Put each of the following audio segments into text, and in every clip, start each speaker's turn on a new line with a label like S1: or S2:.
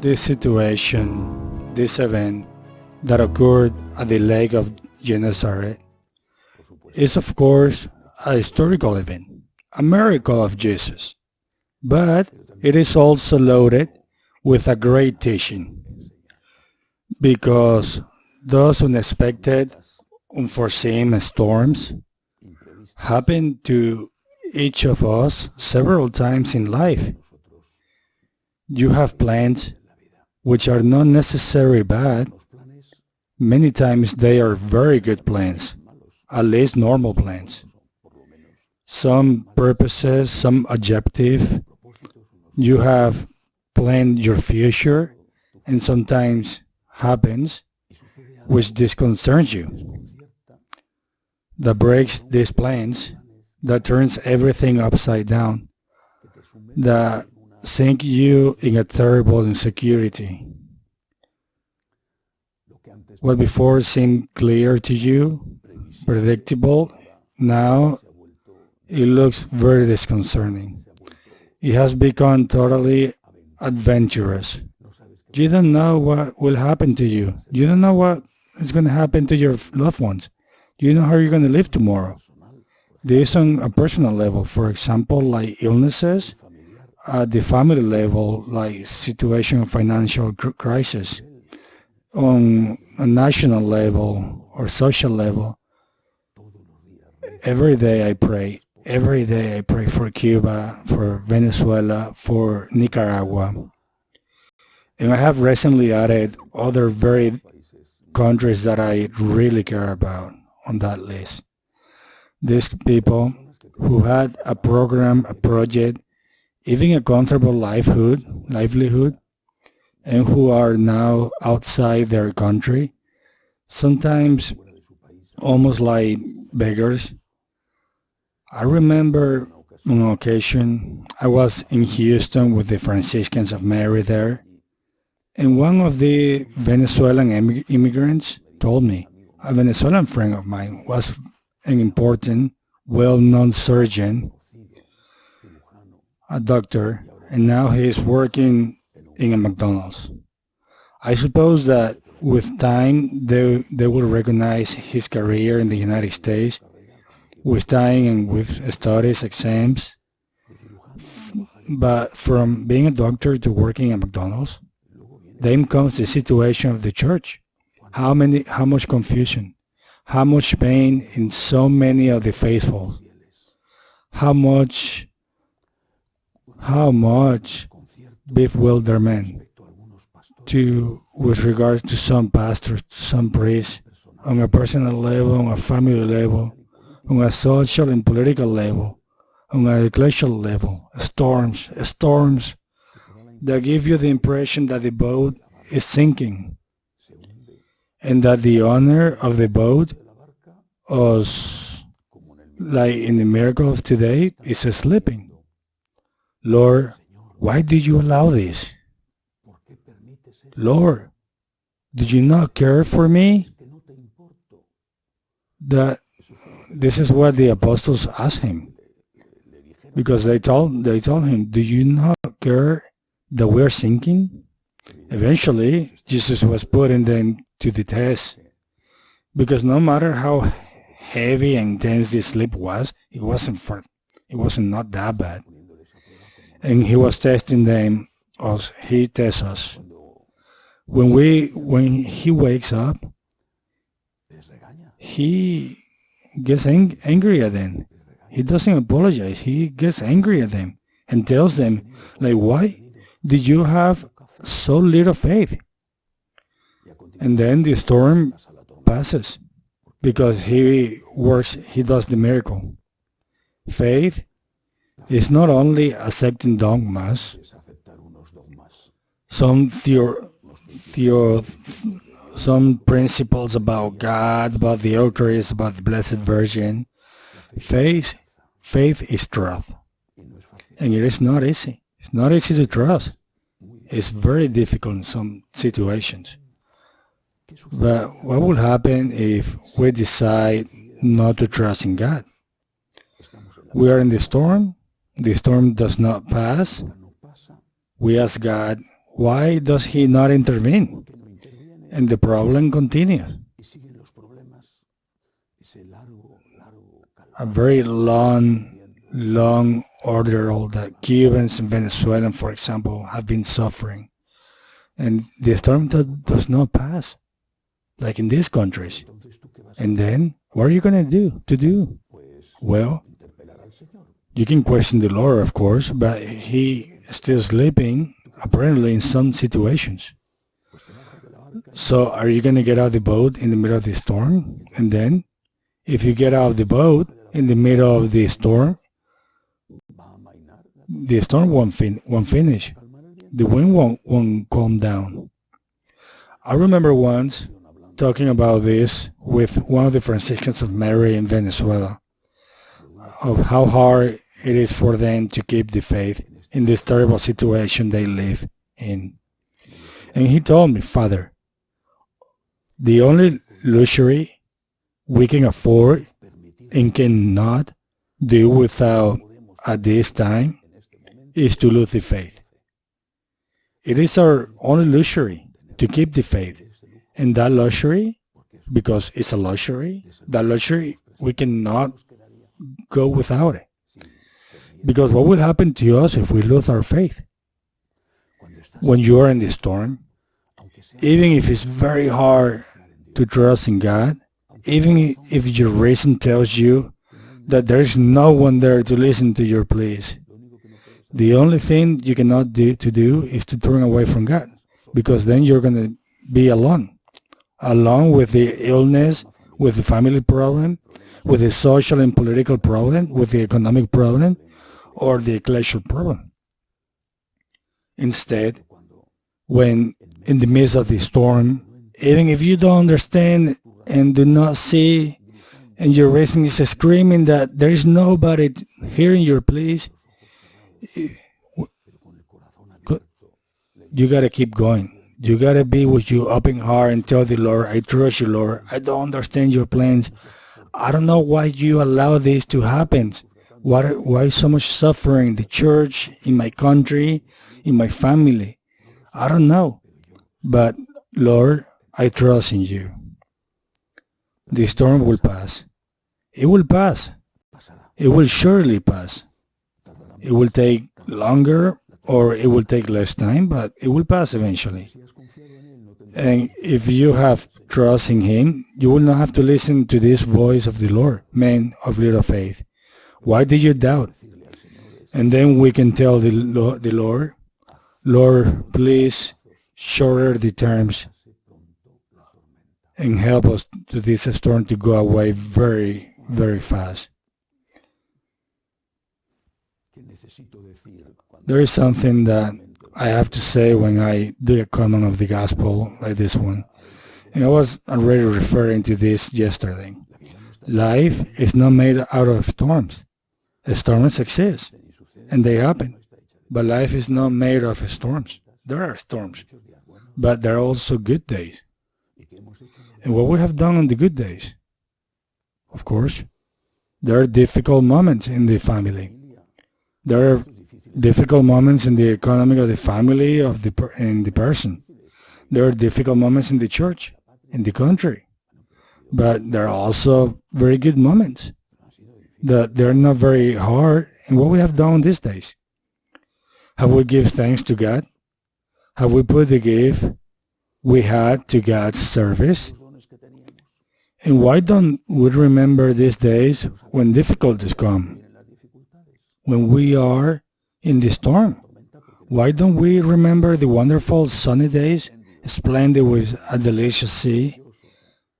S1: This situation, this event that occurred at the Lake of Gennesaret is of course a historical event, a miracle of Jesus, but it is also loaded with a great teaching, because those unexpected, unforeseen storms happen to each of us several times in life. You have plans which are not necessarily bad. Many times they are very good plans, at least normal plans. Some purposes, some objective. You have planned your future, and sometimes happens which disconcerts you, that breaks these plans, that turns everything upside down, that sink you in a terrible insecurity. What before seemed clear to you, predictable, now it looks very disconcerting. It has become totally adventurous. You don't know what will happen to you. You don't know what is going to happen to your loved ones. You don't know how you're going to live tomorrow. This on a personal level, for example, like illnesses, at the family level, like situation of financial crisis, on a national level or social level. Every day I pray. Every day I pray for Cuba, for Venezuela, for Nicaragua. And I have recently added other very countries that I really care about on that list. These people who had a program, a project, even a comfortable livelihood, and who are now outside their country, sometimes almost like beggars. I remember on an occasion I was in Houston with the Franciscans of Mary there, and one of the Venezuelan immigrants told me, a Venezuelan friend of mine was an important, well-known surgeon, a doctor, and now he is working in a McDonald's. I suppose that with time they will recognize his career in the United States, with time and with studies, exams. But from being a doctor to working at McDonald's, then comes the situation of the church. How much confusion, how much pain in so many of the faithful, how much bewilderment with regards to some pastors, some priests, on a personal level, on a family level, on a social and political level, on an ecclesial level, storms that give you the impression that the boat is sinking, and that the owner of the boat, like in the miracle of today, is sleeping. Lord, why did you allow this? Lord, did you not care for me? This is what the apostles asked him, because they told him, do you not care that we're sinking? Eventually, Jesus was putting them to the test, because no matter how heavy and intense the sleep was, it wasn't not that bad. And he was testing them as he tests us. When he wakes up, he gets angry at them. He doesn't apologize. He gets angry at them and tells them, like, why did you have so little faith? And then the storm passes because he does the miracle. Faith is not only accepting dogmas, some principles about God, about the Eucharist, about the Blessed Virgin. Faith is trust. And it is not easy. It's not easy to trust. It's very difficult in some situations. But what will happen if we decide not to trust in God? We are in the storm does not pass. We ask God, why does he not intervene? And the problem continues. A very long ordeal that Cubans and Venezuelans, for example, have been suffering. And the storm does not pass, like in these countries. And then, what are you going to do? Well, you can question the Lord, of course, but he is still sleeping, apparently, in some situations. So, are you going to get out of the boat in the middle of the storm? And then, if you get out of the boat in the middle of the storm won't finish. The wind won't calm down. I remember once talking about this with one of the Franciscans of Mary in Venezuela, of how hard it is for them to keep the faith in this terrible situation they live in. And he told me, Father, the only luxury we can afford and cannot do without at this time is to lose the faith. It is our only luxury to keep the faith. And that luxury, because it's a luxury, that luxury, we cannot go without it. Because what will happen to us if we lose our faith? When you are in the storm, even if it's very hard to trust in God, even if your reason tells you that there is no one there to listen to your pleas, the only thing you cannot do is to turn away from God, because then you're going to be alone with the illness, with the family problem, with the social and political problem, with the economic problem, or the ecclesial problem. Instead, when in the midst of the storm, even if you don't understand and do not see, and your reason is screaming that there is nobody hearing your pleas, you got to keep going. You got to be with your open heart and tell the Lord, I trust you, Lord. I don't understand your plans. I don't know why you allow this to happen. Why so much suffering in the church, in my country, in my family? I don't know. But, Lord, I trust in you. The storm will pass. It will pass. It will surely pass. It will take longer or it will take less time, but it will pass eventually. And if you have trust in Him, you will not have to listen to this voice of the Lord, man of little faith. Why did you doubt? And then we can tell the Lord, Lord, please shorter the terms and help us to this storm to go away very, very fast. There is something that I have to say when I do a comment of the gospel like this one. And I was already referring to this yesterday. Life is not made out of storms. Storms exist, and they happen. But life is not made of storms. There are storms, but there are also good days. And what we have done on the good days? Of course, there are difficult moments in the family. There are difficult moments in the economy of the family and the person. There are difficult moments in the church, in the country. But there are also very good moments that they're not very hard. And what we have done these days? Have we give thanks to God? Have we put the gift we had to God's service? And why don't we remember these days when difficulties come? When we are in the storm? Why don't we remember the wonderful sunny days, splendid with a delicious sea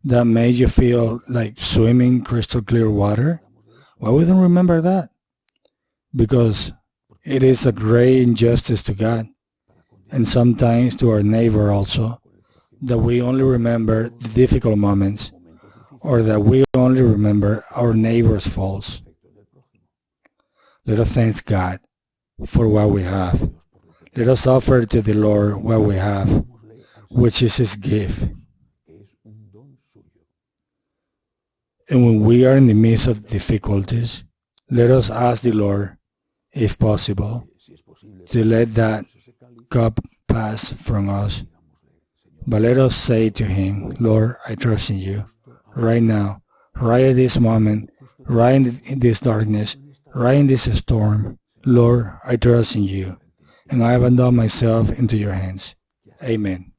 S1: that made you feel like swimming crystal clear water? Why we don't remember that? Because it is a great injustice to God, and sometimes to our neighbor also, that we only remember the difficult moments, or that we only remember our neighbor's faults. Let us thank God for what we have. Let us offer to the Lord what we have, which is His gift. And when we are in the midst of difficulties, let us ask the Lord, if possible, to let that cup pass from us. But let us say to him, Lord, I trust in you. Right now, right at this moment, right in this darkness, right in this storm, Lord, I trust in you, and I abandon myself into your hands. Amen.